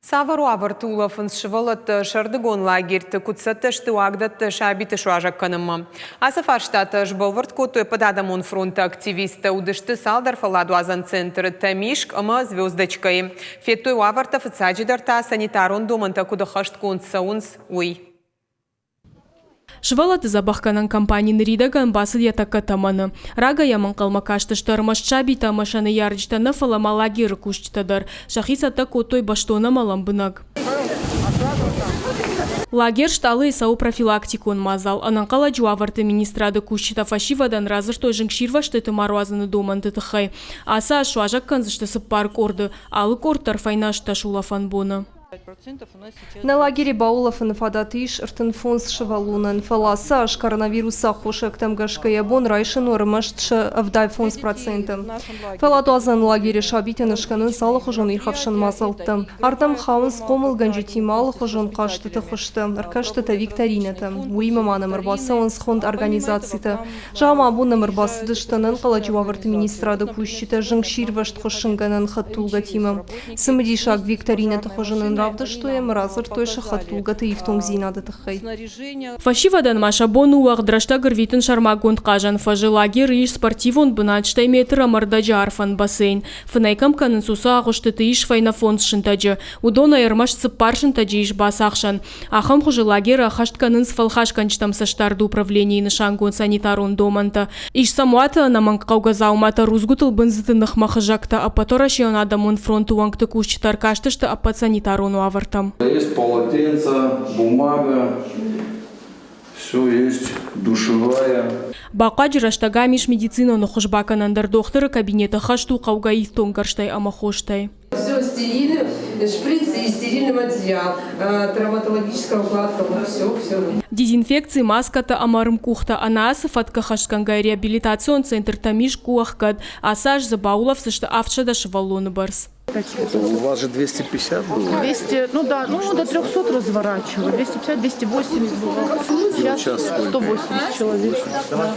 Савару авартулафын шывалат шардыгон лагерьті кутсаттышты уагдат шабиты шуажак канымы. Асафарштаты жбалвард котой подадамон фронта активисты удышты салдар фаладу азан центры Тамишк ама звездочкой. Феттой уаварта фыцаджидарта санитарон доманта кудахашт консаунс уй. Швалаты забахканан компанияны ридаган басы ятакка таманы. Рага яман қалма каштыштар машчаби тамашаны ярджтаны фалама лагері куштадар. Шахисата котой баштона малам бынаг. Лагер шталы сау профилактикун мазал. Ананқала жуаварты министрады кушчита фашивадан разы что жыңширвашты тымаруазаны доманты тыхай. Аса шуажак канзышты сыппарк орды. Алы корттар файнашта шулафан боны. На лагере Баулафын фадатыш артынфонс шывалунын фаласа аж коронавируса хошек тамгашкая бон райшын орымаштшы авдайфонс процентым. Фаладу азан лагере шабитен ышканын салы хожон ирхавшын мазалтым. Артам хаунс комыл ганжетималы хожон каштыты хоштым. Аркаштыты викторинатым. Уймаманым ырбасы онс хонд организацияты. Жама абуным ырбасы дыштанын қаладжуаварты министрады кущиты жыңширвашт хошынганын хаттулгатимым. Сымдишак викторинаты хожонын правда, что я мразор той шахатулга ты и в том зинада тахай. Фашивадан маша бону уахдрашта грвитен шармагунд кажан фажи лагер иш спортивон быначтай метра мордаджа арфан бассейн. Фанайкам канын суса агушты ты иш файнафон шинтаджа. Удона ярмаш цыпар шинтаджи иш басахшан. Ахам хужи лагер ахашт канын сфалхаш канчтам саштарды управление нышангон санитарон доманта. Иш самуата наманг каугазаумата рузгутыл бынзытынных махажакта, а поторашион адамон фронту вангты кушчитар каштышты апат санитарон. Есть полотенце, бумага, все есть, душевая. Бақаджи раштага миш медицина нухушбаканандар докторы кабинета хашту каугаив тонгарштай амахоштай. Все стерильно, шприцы и стерильный материал, травматологическая укладка, все. Дезинфекции, маската амарым кухта, анасов от кахашкангай реабилитацион центр Тамиш куахкад, асаж забаулов сышта авчада швалоны барс. У вас же 250 было? 200, ну да, ну до 300 разворачивали, 250, 280 было. Сейчас 180 человек. Да.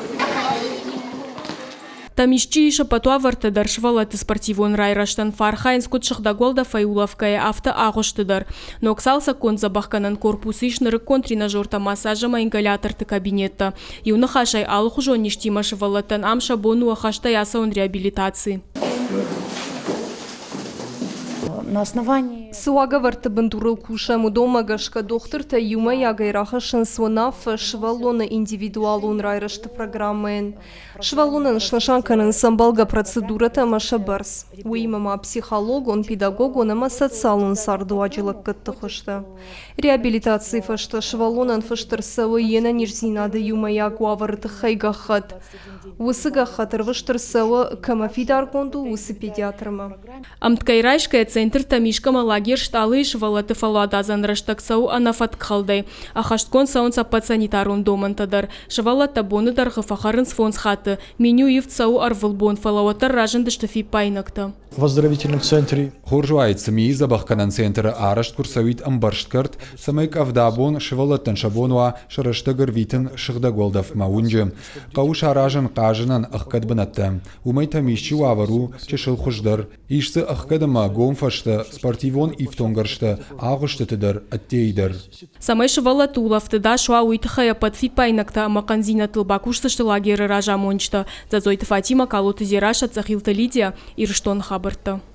Тамишчи иша патуаварты дар швалаты спортивон райраштан фархайн скутшыхда голда фаюлавкая авто агоштыдар. Но ксалса кон забахканан корпус ишныры контренажерта массажама ингаляторты кабинетта. Юны хашай алых ужон ништима швалатан амша бону ахашта ясаун реабилитации. На основании... Суагаварты бандурыл кушаму дома гашка доктор юма ягайраха шансонаф швалона индивидуалун райрашты программын. Швалонын шнашанканын самбалга процедурата маша барс. Уимама психолог, он педагог, он ама социалун сарду ажилак кытты хышты. Реабилитации фашта швалонын фаштырсавы ена нирзинады юма ягуаварты хайгахат. Усы гахатыр фаштырсавы камафидаргонду усы педиатрма. Амткайрайшкая центр Тамишкама лагер шталы швалаты фалуадазан раштаксау анафат кхалдай. Ахашткон саун сапат санитарун домантадар. Швалата боны дархы фахарын сфонс хаты. Меню ивцау арвылбон фалуатар ражын дыштыфи пайнакта. В оздоровительном центре Хоржуайцы ми забахканан центра арашт курсовит амбаршткарт, самайк авдабон швалаттан шабонуа шараштагар витен шахдаголдав маунджи. Кауш аражан кажанан ахкадбанатта. Умайта мишчи уавару чешил хуждар. Ишсы ахкадама гомфашта спортивон ифтонгаршта агуштатыдар аттейдар. Самай швалату улафтыда шуа уйтхая подфи пайнакта амаканзина тылбакушташты лагеры ража мончта. Зазойты Фатима калоты зираша цахилта Лидия ирштон хабарта.